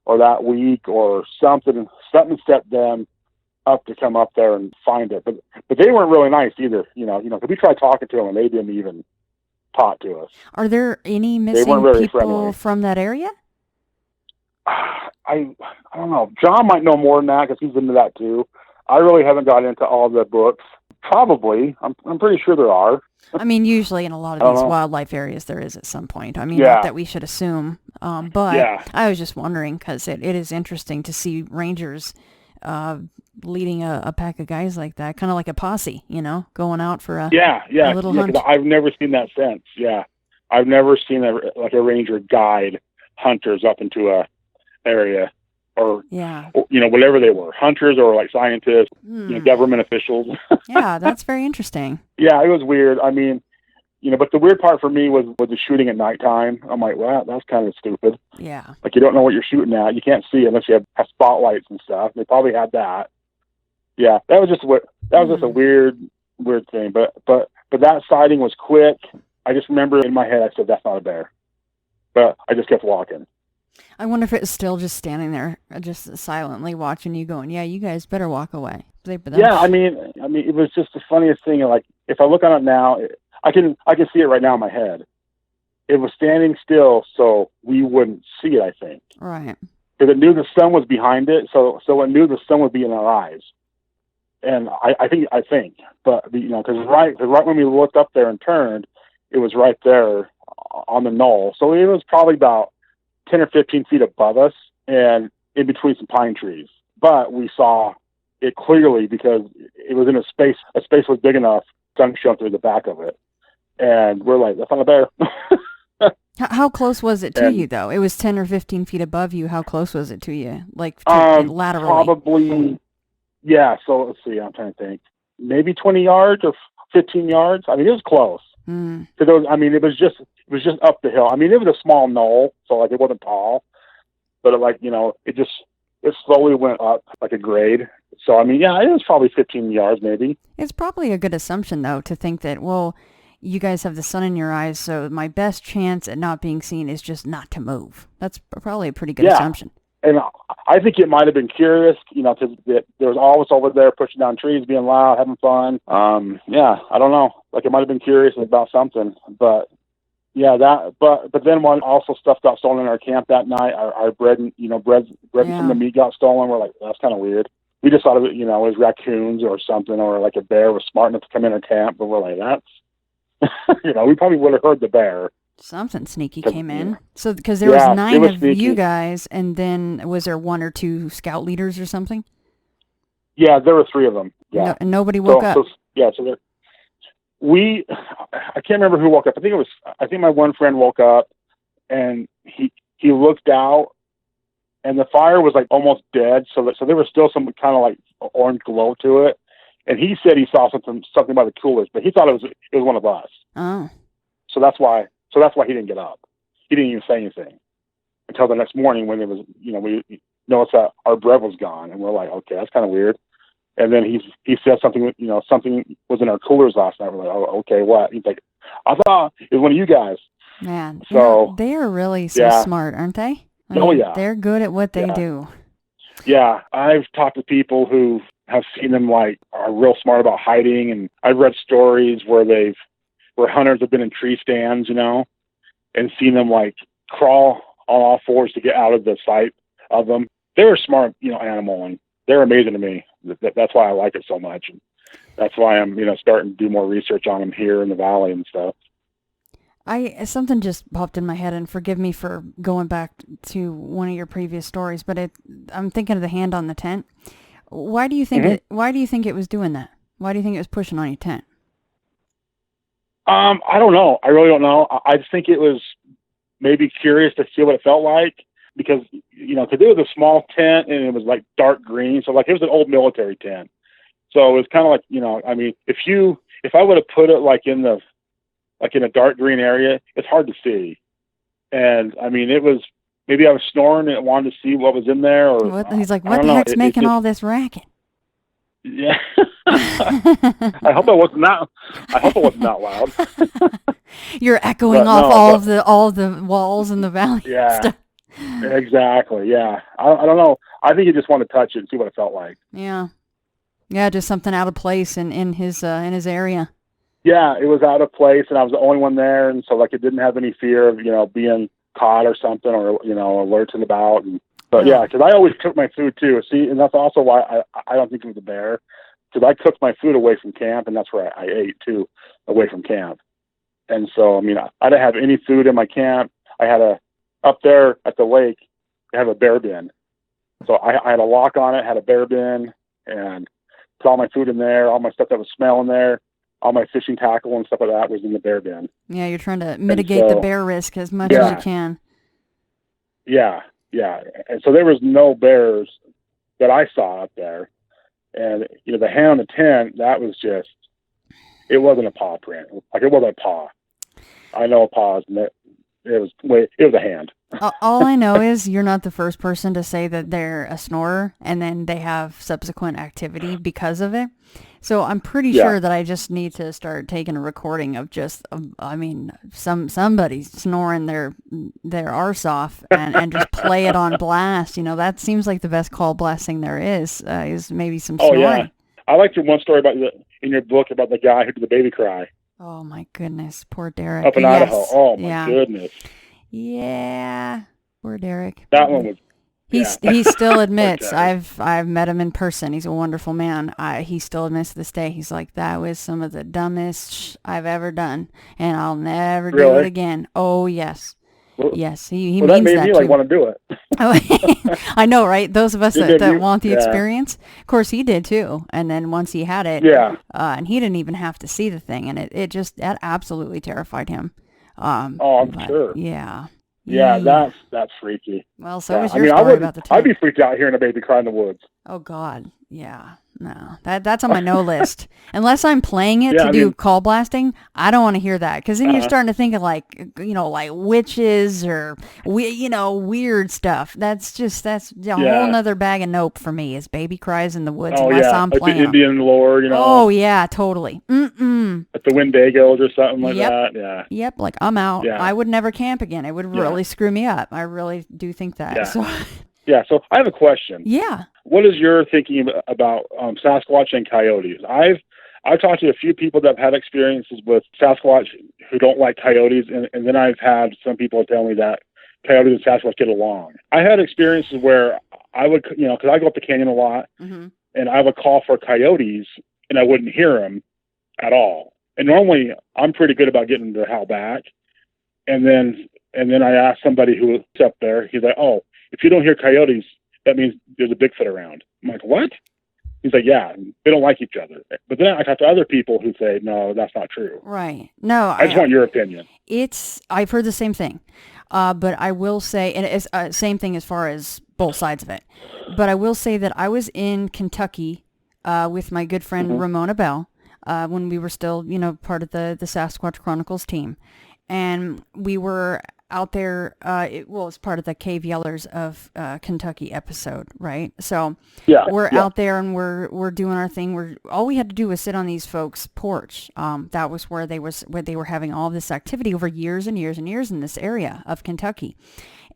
that week or something set them up to come up there and find it. But they weren't really nice either, because we tried talking to them and they didn't even talk to us. Are there any missing people from that area? I don't know. John might know more than that because he's into that too. I really haven't got into all the books. Probably. I'm pretty sure there are. I mean, usually in a lot of these wildlife areas there is at some point. I mean, not that we should assume. But I was just wondering because it is interesting to see rangers leading a pack of guys like that, kind of like a posse, going out for a little hunt. I've never seen that since. Yeah. I've never seen a ranger guide hunters up into a area or whatever they were, hunters or like scientists, government officials. Yeah, that's very interesting. Yeah, it was weird. I mean, but the weird part for me was the shooting at nighttime. I'm like, wow, that's kind of stupid. Yeah. Like, you don't know what you're shooting at. You can't see unless you have spotlights and stuff. They probably had that. Yeah, that was just a weird thing. But that sighting was quick. I just remember in my head, I said, that's not a bear. But I just kept walking. I wonder if it's still just standing there, just silently watching you going, yeah, you guys better walk away. Yeah, I mean, it was just the funniest thing. Like, if I look on it now, I can see it right now in my head. It was standing still so we wouldn't see it, I think. Right. Because it knew the sun was behind it, so it knew the sun would be in our eyes. And I think, but because right when we looked up there and turned, it was right there on the knoll. So it was probably about 10 or 15 feet above us and in between some pine trees. But we saw it clearly because it was in a space was big enough, sun shone through the back of it. And we're like, that's not a bear. How close was it to you, though? It was 10 or 15 feet above you. How close was it to you? Like laterally? Probably, yeah. So let's see, I'm trying to think. Maybe 20 yards or 15 yards. I mean, it was close. It was just up the hill. I mean, it was a small knoll, so like it wasn't tall, but it slowly went up like a grade. So I mean, yeah, it was probably 15 yards maybe. It's probably a good assumption though to think that, well, you guys have the sun in your eyes, so my best chance at not being seen is just not to move. That's probably a pretty good assumption. And I think it might have been curious, because there was all of us over there pushing down trees, being loud, having fun. I don't know. Like, it might have been curious about something. But, yeah, but then when also stuff got stolen in our camp that night, our bread from the meat got stolen. We're like, that's kind of weird. We just thought of it, it was raccoons or something, or like a bear was smart enough to come in our camp. But we're like, that's, we probably would have heard the bear. Something sneaky came in. So, because there was 9 of sneaky. You guys, and then was there 1 or 2 scout leaders or something? Yeah, there were 3 of them. Yeah, no, and nobody woke up. So I can't remember who woke up. I think my one friend woke up, and he looked out, and the fire was like almost dead. So there was still some kind of like orange glow to it, and he said he saw something by the coolers, but he thought it was one of us. Oh, so that's why he didn't get up. He didn't even say anything until the next morning when it was, we noticed that our bread was gone, and we're like, okay, that's kind of weird. And then he said something, something was in our coolers last night. We're like, oh, okay, what? He's like, I thought it was one of you guys. Man, so they are really so smart, aren't they? Yeah. They're good at what they do. Yeah, I've talked to people who have seen them like are real smart about hiding. And I've read stories where hunters have been in tree stands, and seen them like crawl on all fours to get out of the sight of them. They're a smart, animal, and they're amazing to me. That's why I like it so much. And that's why I'm, starting to do more research on them here in the valley and stuff. Something just popped in my head, and forgive me for going back to one of your previous stories, but I'm thinking of the hand on the tent. Why do you think why do you think it was doing that? Why do you think it was pushing on your tent? I don't know. I really don't know. I just think it was maybe curious to see what it felt like, because, because it was a small tent and it was like dark green. So like it was an old military tent. So it was kind of like, if I would have put it like in a dark green area, it's hard to see. And it was, maybe I was snoring and it wanted to see what was in there. Or he's like, what the heck's making all this racket? Yeah. I hope it wasn't that loud. You're echoing off all the walls in the valley. Yeah. Exactly. Yeah. I don't know. I think he just wanted to touch it and see what it felt like. Yeah. Yeah, just something out of place in his area. Yeah, it was out of place, and I was the only one there, and so like it didn't have any fear of being caught or something, or alerting about. But yeah, because I always cook my food too. See, and that's also why I don't think it was a bear, because I cooked my food away from camp, and that's where I ate too, away from camp. And so I didn't have any food in my camp. I had up there at the lake, I have a bear bin. So I had a lock on it, had a bear bin, and put all my food in there, all my stuff that was smelling there. All my fishing tackle and stuff like that was in the bear bin. Yeah, you're trying to mitigate the bear risk as much as you can. Yeah, yeah. And so there was no bears that I saw up there. And, the hand on the tent, that was just, it wasn't a paw print. Like, it wasn't a paw. I know a paw is, it was a hand. All I know is you're not the first person to say that they're a snorer and then they have subsequent activity because of it. So I'm pretty sure that I just need to start taking a recording of just, somebody snoring their arse off and just play it on blast. That seems like the best call blast thing there is maybe some snoring. Oh, yeah. I liked your one story in your book about the guy who did the baby cry. Oh, my goodness. Poor Derek. Up in Idaho. Oh, my goodness. Yeah. Poor Derek. That one was... He still admits. I've met him in person. He's a wonderful man. He still admits to this day. He's like, that was some of the dumbest I've ever done, and I'll never do it again. Oh yes, yes. He means that made that me too. Want to do it. I know, right? Those of us that want the experience. Of course, he did too. And then once he had it, and he didn't even have to see the thing, and that absolutely terrified him. I'm sure. Yeah. Yeah, that's freaky. Well, so was your story about the tent. I'd be freaked out hearing a baby cry in the woods. Oh God, yeah, no, that's on my no list. Unless I'm playing it to do call blasting, I don't want to hear that, because then you're starting to think of like witches or weird stuff. That's a whole nother bag of nope for me. Is baby cries in the woods unless I'm playing the Indian lore, Oh yeah, totally. Like the Wendigos or something like that. Yeah. Yep. Like I'm out. Yeah. I would never camp again. It would really screw me up. I really do think that. Yeah. So. Yeah. So I have a question. Yeah. What is your thinking about Sasquatch and coyotes? I've talked to a few people that have had experiences with Sasquatch who don't like coyotes, and then I've had some people tell me that coyotes and Sasquatch get along. I had experiences where I would, because I go up the canyon a lot, and I would call for coyotes, and I wouldn't hear them at all. And normally I'm pretty good about getting them to howl back. And then I asked somebody who was up there, he's like, oh, if you don't hear coyotes, that means there's a Bigfoot around. I'm like, what? He's like, yeah, they don't like each other. But then I talk to other people who say, no, that's not true. Right. No. I just want your opinion. I've heard the same thing. But I will say, and it's same thing as far as both sides of it. But I will say that I was in Kentucky with my good friend Ramona Bell when we were still, part of the Sasquatch Chronicles team. And we were out there, it's part of the Cave Yellers of Kentucky episode, right? So we're out there and we're doing our thing. All we had to do was sit on these folks' porch. That was where they were having all this activity over years and years and years in this area of Kentucky.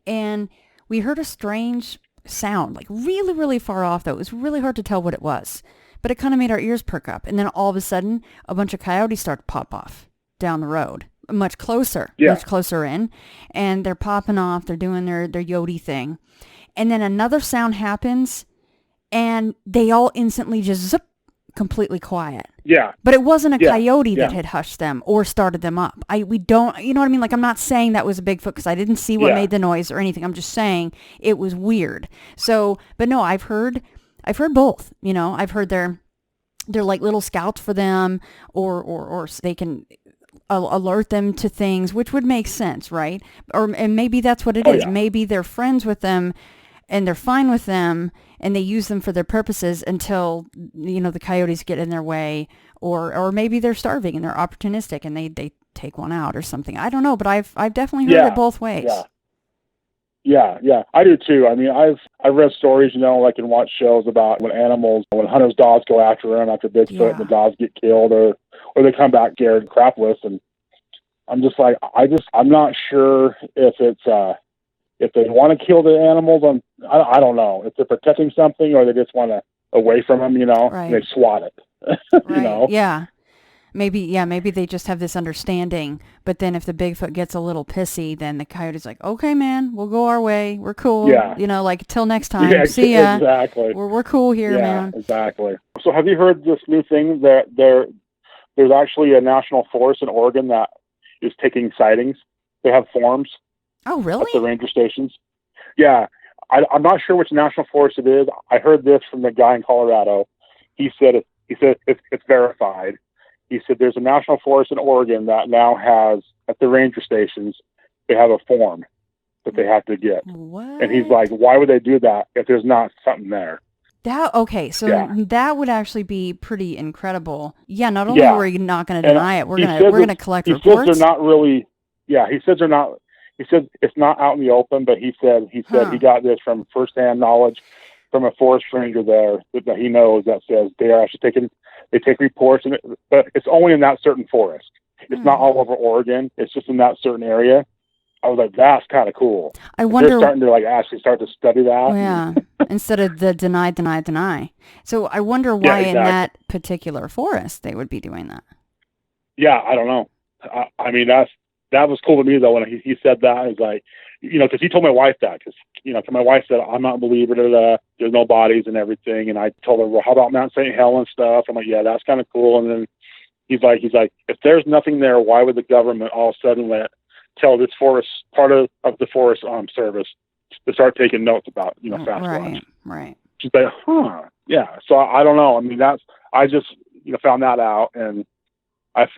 And we heard a strange sound, like really, really far off, though. It was really hard to tell what it was. but it kind of made our ears perk up. And then all of a sudden, a bunch of coyotes start to pop off down the road, much closer in, and they're popping off. They're doing their yodie thing. And then another sound happens, and they all instantly just zip, completely quiet. Yeah. But it wasn't a coyote that had hushed them or started them up. We don't, you know what I mean? Like, I'm not saying that was a Bigfoot because I didn't see what made the noise or anything. I'm just saying it was weird. So, but no, I've heard both. You know, I've heard they're like little scouts for them, or they can alert them to things, which would make sense, right? And maybe that's what it is. Yeah. Maybe they're friends with them and they're fine with them and they use them for their purposes until, you know, the coyotes get in their way, or maybe they're starving and they're opportunistic and they take one out or something. I don't know, but I've definitely heard it both ways. Yeah, I do too. I mean, I've read stories, you know, like and watched shows about when hunters' dogs go after them after Bigfoot and the dogs get killed or they come back scared crapless. And I'm just like, I'm not sure if it's, if they want to kill the animals, I don't know if they're protecting something or they just want to away from them, you know, and they swat it, you know? Yeah. Maybe they just have this understanding, but then if the Bigfoot gets a little pissy, then the coyote's like, okay, man, we'll go our way. We're cool. Yeah. You know, like, till next time. Yeah, see ya. Exactly. We're cool here, man. Exactly. So have you heard this new thing that there's actually a national forest in Oregon that is taking sightings? They have forms. Oh, really? At the ranger stations. Yeah. I'm not sure which national forest it is. I heard this from the guy in Colorado. He said it's verified. He said there's a national forest in Oregon that now has, at the ranger stations, they have a form that they have to get. What? And he's like, why would they do that if there's not something there? That would actually be pretty incredible. Yeah, not only are we not going to deny it, we're going to collect reports. He says they're not really, he said they're not, he said it's not out in the open, but he said he got this from firsthand knowledge from a forest ranger there that he knows that says they are actually they take reports, but it's only in that certain forest. It's not all over Oregon. It's just in that certain area. I was like, that's kind of cool. I wonder. They're starting to actually start to study that. Oh, yeah. Instead of the deny. So I wonder why in that particular forest they would be doing that. Yeah, I don't know. I mean, that was cool to me though when he said that. He's like, you know, because he told my wife that, because my wife said I'm not a believer that there's no bodies and everything, and I told her, well, how about Mount St. Helens stuff? I'm like, yeah, that's kind of cool. And then he's like, if there's nothing there, why would the government all of a sudden tell this forest part of the Forest Service to start taking notes about Sasquatch? Right. She's like, yeah. So I don't know. I mean, I just found that out, and I've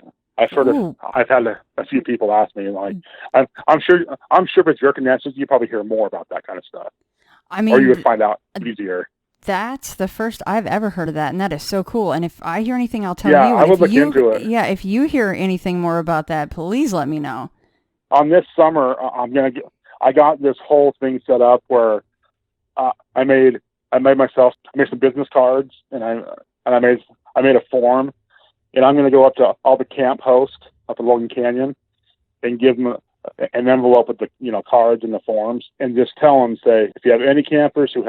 heard I've had a few people ask me, like, I'm sure if it's your connections, you probably hear more about that kind of stuff. I mean, or you would find out easier. That's the first I've ever heard of that, and that is so cool. And if I hear anything, I'll tell you. Yeah, I would look into it. Yeah, if you hear anything more about that, please let me know. On this summer, I got this whole thing set up where I made some business cards, and I made a form. And I'm going to go up to all the camp hosts up in Logan Canyon and give them an envelope with the cards and the forms, and just tell them, say, if you have any campers who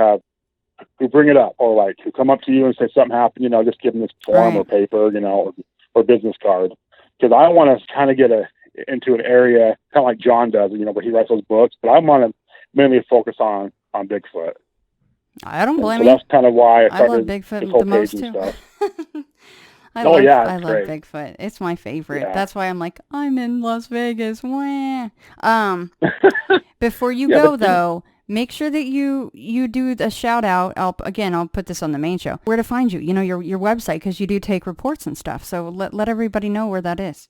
bring it up, or like who come up to you and say something happened, just give them this form or paper, or business card, because I want to kind of get into an area kind of like John does, where he writes those books, but I want to mainly focus on Bigfoot. I don't blame you. So that's kind of why I started love Bigfoot this whole the most page and too. stuff. I love great. Bigfoot. It's my favorite. Yeah. That's why I'm like, I'm in Las Vegas. Wah. Before you go though, make sure that you do a shout out. I'll put this on the main show. Where to find you? Your website, because you do take reports and stuff. So let everybody know where that is.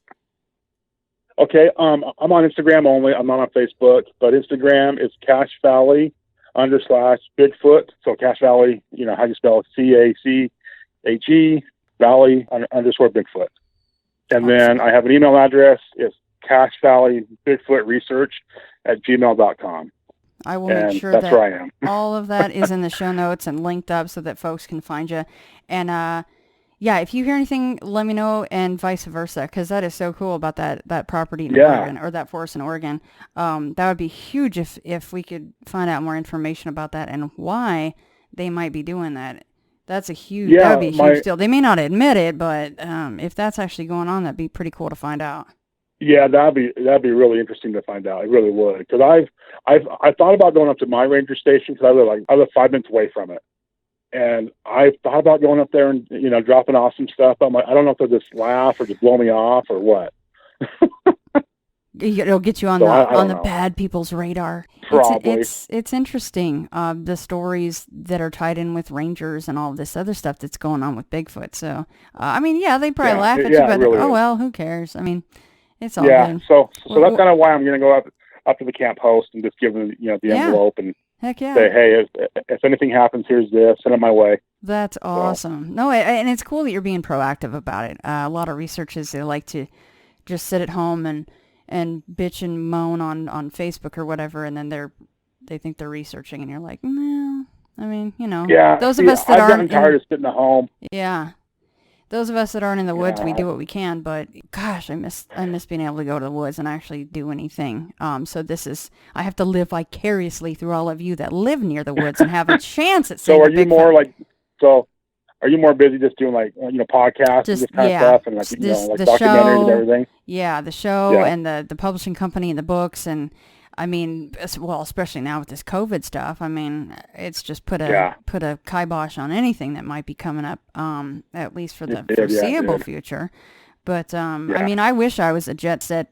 Okay. I'm on Instagram only. I'm not on Facebook, but Instagram is Cache Valley /Bigfoot. So Cache Valley, how you spell it, CACHE Valley _Bigfoot. And then I have an email address. It's Cache Valley Bigfoot Research @gmail.com. I will make sure that's that where I am. all of that is in the show notes and linked up so that folks can find you. And if you hear anything, let me know, and vice versa, because that is so cool about that property in Oregon, or that forest in Oregon. That would be huge if we could find out more information about that and why they might be doing that. That's a huge, that would be a huge deal. They may not admit it, but if that's actually going on, that'd be pretty cool to find out. Yeah, that'd be really interesting to find out. It really would, because I thought about going up to my ranger station, because I live 5 minutes away from it, and I thought about going up there and dropping off some stuff. I'm like, I don't know if they'll just laugh or just blow me off or what. It'll get you on the bad people's radar. Probably. It's interesting, the stories that are tied in with rangers and all this other stuff that's going on with Bigfoot. So, they probably laugh at you, but really well, who cares? I mean, it's all good. So that's kind of why I'm going to go up to the camp host and just give them the envelope and heck yeah. say, hey, if anything happens, here's this, send it my way. That's awesome. So. No, and it's cool that you're being proactive about it. A lot of researchers, they like to just sit at home and bitch and moan on Facebook or whatever, and then they think they're researching, and you're like, no. I mean, those of us that aren't... I've gotten tired of sitting at home. Yeah. Those of us that aren't in the woods, we do what we can, but gosh, I miss being able to go to the woods and actually do anything. So I have to live vicariously through all of you that live near the woods and have a chance at seeing So are you more busy just doing podcasts and this kind of stuff and documentaries and everything? Yeah, the show and the publishing company and the books, and I mean, well, especially now with this COVID stuff, I mean, it's just put a kibosh on anything that might be coming up, at least for the foreseeable future. But I mean, I wish I was a jet set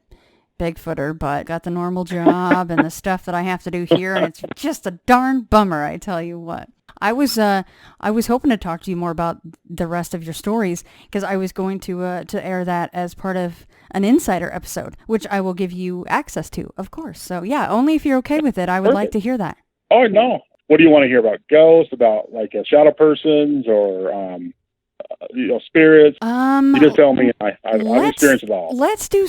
Bigfooter, but got the normal job and the stuff that I have to do here, and it's just a darn bummer, I tell you what. I was hoping to talk to you more about the rest of your stories, because I was going to air that as part of an Insider episode, which I will give you access to, of course. So yeah, only if you're okay with it, I would like to hear that. Oh no! What do you want to hear about? Ghosts, about shadow persons, or spirits? You just tell me. I've experienced it all. Let's do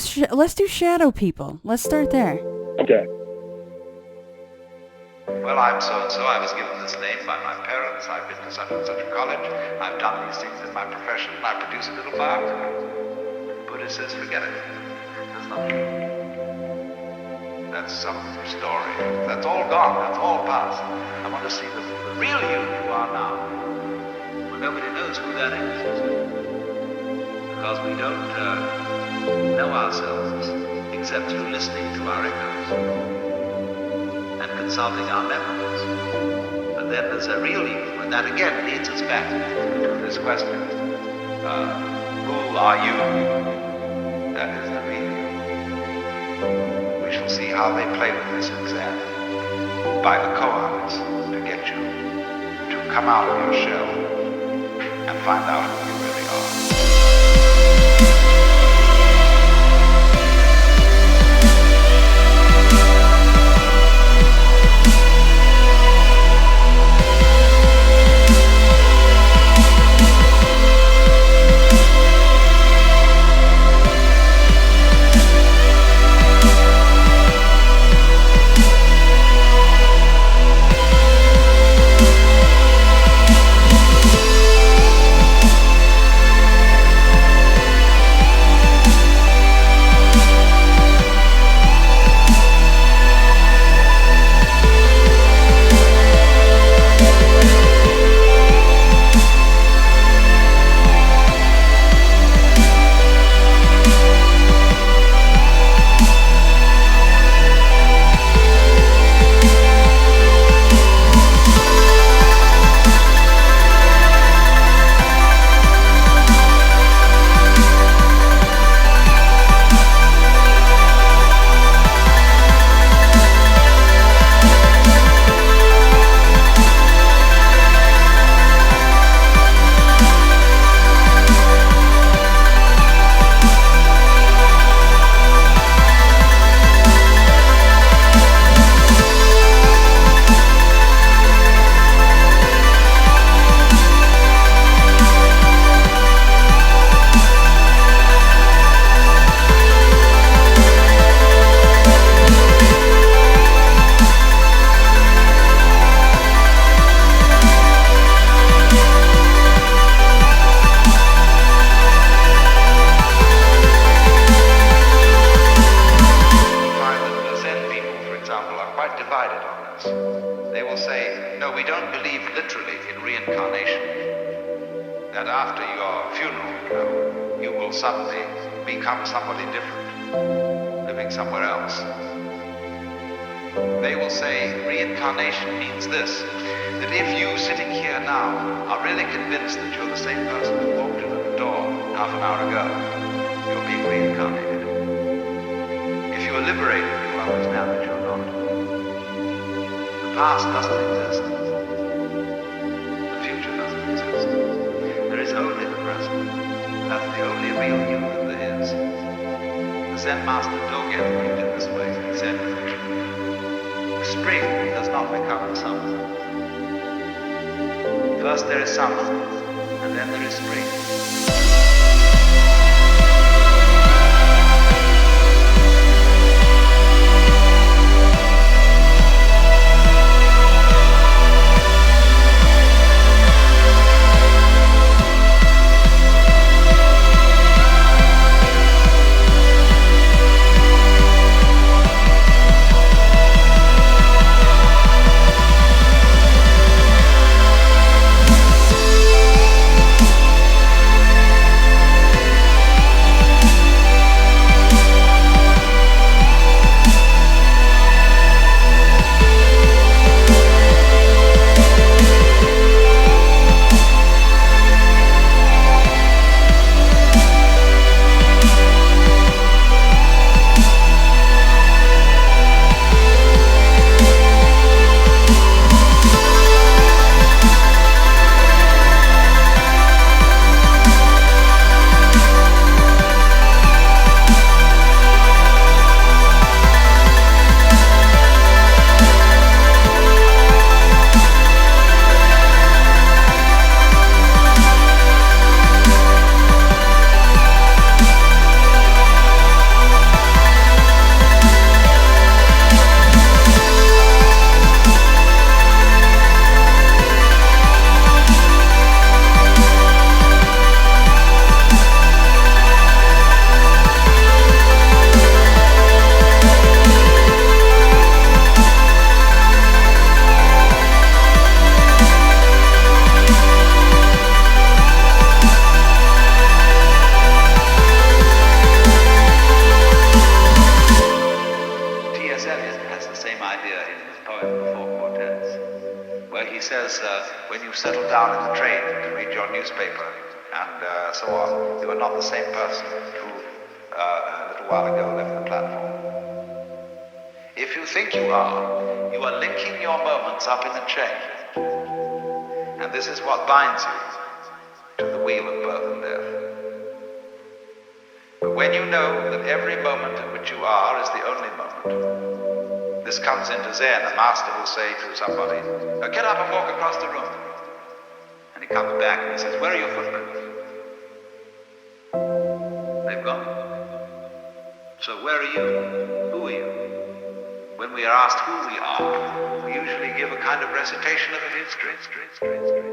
shadow people. Let's start there. Okay. Well, I'm so-and-so. I was given this name by my parents. I've been to such and such a college. I've done these things in my profession. I produce a little fire. Buddha says, forget it. That's not true. That's some story. That's all gone. That's all past. I want to see the real you are now. Well, nobody knows who that is. Because we don't know ourselves except through listening to our echoes and consulting our memories. But then there's a real you, and that again leads us back to this question. Who are you? That is the real you. We shall see how they play with this exam by the koans to get you to come out of your shell and find out who you really are. divided on this. They will say, no, we don't believe literally in reincarnation. that after your funeral, you will suddenly become somebody different, living somewhere else. They will say reincarnation means this, that if you sitting here now are really convinced that you're the same person who walked in the door half an hour ago, you're being reincarnated. If you are liberated, you understand that you're not. The past doesn't exist. The future doesn't exist. There is only the present. That's the only real you that there is. The Zen master Dogen put it this way. He said, the spring does not become the summer. First there is summer, and then there is spring. When you settle down in the train to read your newspaper and so on, you are not the same person who a little while ago left the platform. If you think you are linking your moments up in a chain. And this is what binds you to the wheel of birth and death. But when you know that every moment in which you are is the only moment, this comes into Zen. A master will say to somebody, get up and walk across the room. And he comes back and he says, where are your footprints? They've gone. So where are you? Who are you? When we are asked who we are, we usually give a kind of recitation of a history.